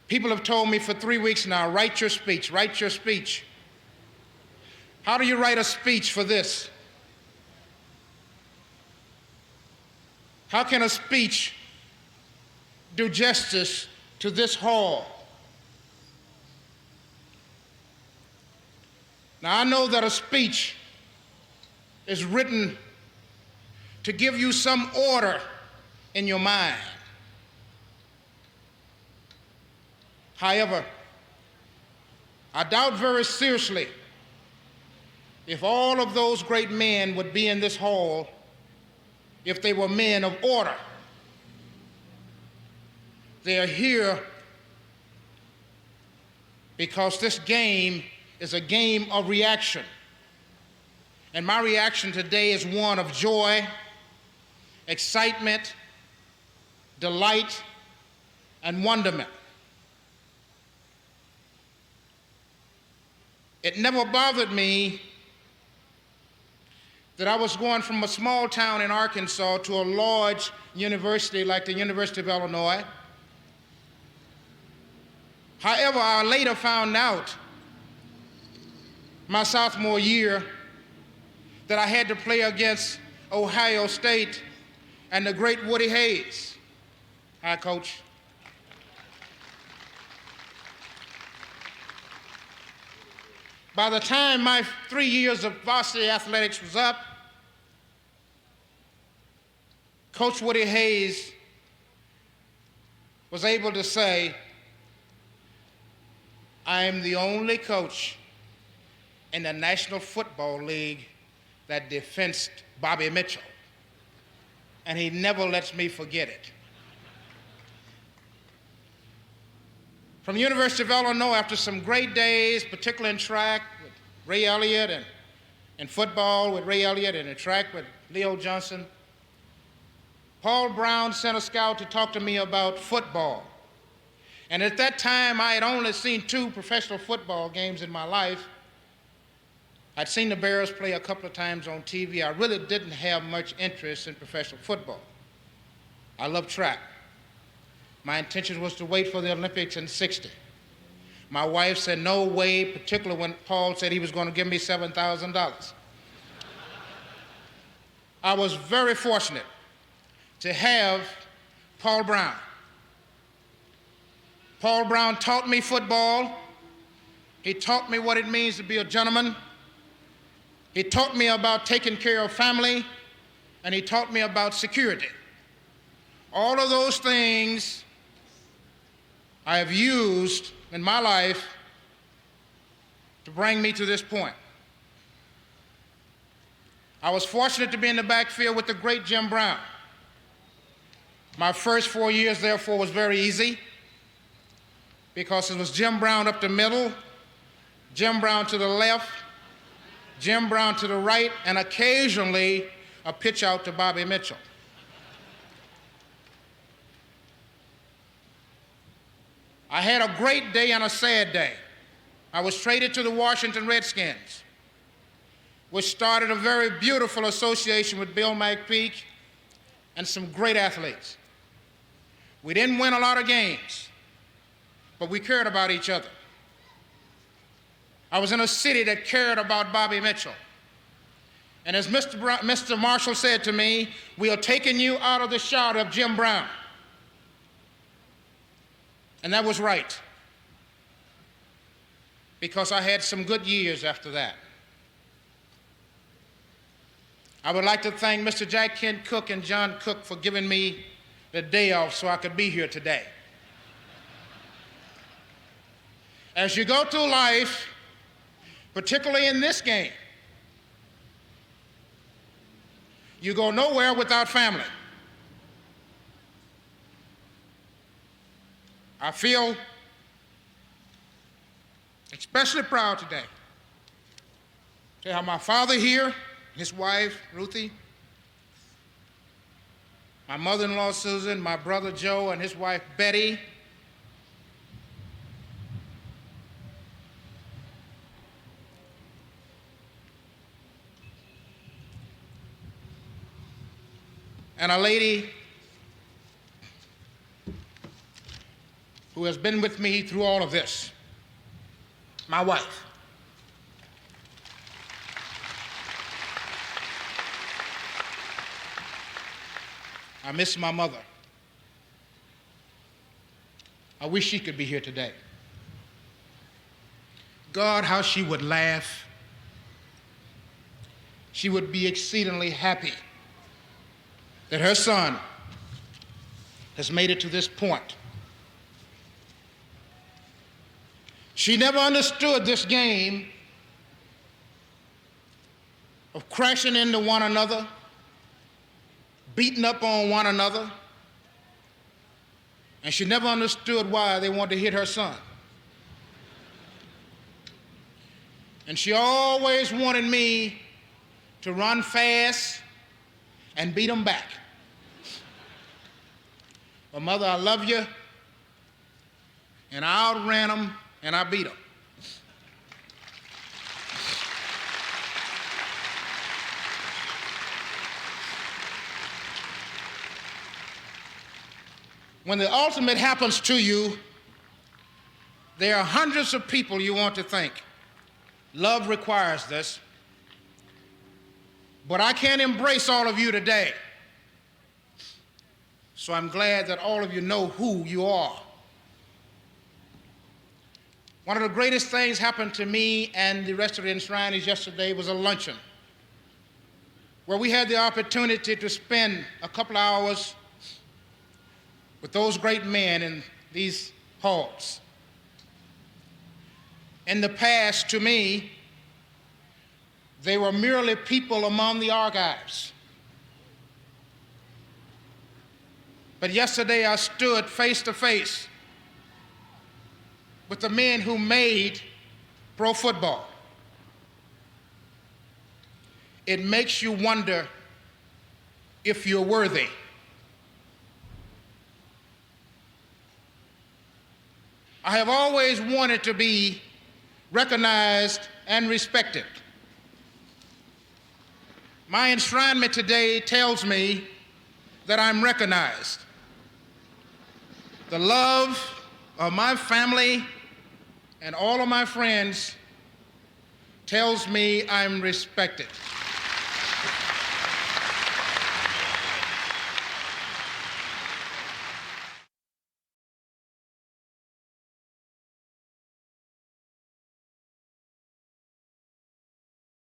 People have told me for 3 weeks now, write your speech, write your speech. How do you write a speech for this? How can a speech do justice to this hall? Now, I know that a speech is written to give you some order in your mind. However, I doubt very seriously if all of those great men would be in this hall if they were men of order. They are here because this game is a game of reaction. And my reaction today is one of joy, excitement, delight, and wonderment. It never bothered me that I was going from a small town in Arkansas to a large university like the University of Illinois. However, I later found out my sophomore year that I had to play against Ohio State and the great Woody Hayes. Hi, Coach. By the time my 3 years of varsity athletics was up, Coach Woody Hayes was able to say, I am the only coach in the National Football League that defensed Bobby Mitchell. And he never lets me forget it. From the University of Illinois, after some great days, particularly in track with Ray Elliott and in football with Ray Elliott and in track with Leo Johnson, Paul Brown sent a scout to talk to me about football. And at that time, I had only seen 2 professional football games in my life. I'd seen the Bears play a couple of times on TV. I really didn't have much interest in professional football. I love track. My intention was to wait for the Olympics in '60. My wife said, no way, particularly when Paul said he was going to give me $7,000. I was very fortunate to have Paul Brown. Paul Brown taught me football. He taught me what it means to be a gentleman. He taught me about taking care of family, and he taught me about security. All of those things I have used in my life to bring me to this point. I was fortunate to be in the backfield with the great Jim Brown. My first 4 years, therefore, was very easy because it was Jim Brown up the middle, Jim Brown to the left, Jim Brown to the right, and occasionally a pitch out to Bobby Mitchell. I had a great day and a sad day. I was traded to the Washington Redskins, which started a very beautiful association with Bill McPeak and some great athletes. We didn't win a lot of games, but we cared about each other. I was in a city that cared about Bobby Mitchell. And as Mr. Marshall said to me, we are taking you out of the shadow of Jim Brown. And that was right, because I had some good years after that. I would like to thank Mr. Jack Kent Cooke and John Cook for giving me the day off so I could be here today. As you go through life, particularly in this game, you go nowhere without family. I feel especially proud today to have my father here, his wife, Ruthie, my mother-in-law, Susan, my brother, Joe, and his wife, Betty, and a lady who has been with me through all of this, my wife. I miss my mother. I wish she could be here today. God, how she would laugh. She would be exceedingly happy that her son has made it to this point. She never understood this game of crashing into one another, beating up on one another, and she never understood why they wanted to hit her son. And she always wanted me to run fast and beat them back. Well, Mother, I love you, and I outran them and I beat them. When the ultimate happens to you, there are hundreds of people you want to thank. Love requires this. But I can't embrace all of you today. So I'm glad that all of you know who you are. One of the greatest things happened to me and the rest of the enshrinees yesterday was a luncheon where we had the opportunity to spend a couple hours with those great men in these halls. In the past, to me, they were merely people among the archives. But yesterday I stood face to face with the men who made pro football. It makes you wonder if you're worthy. I have always wanted to be recognized and respected. My enshrinement today tells me that I'm recognized. The love of my family and all of my friends tells me I'm respected.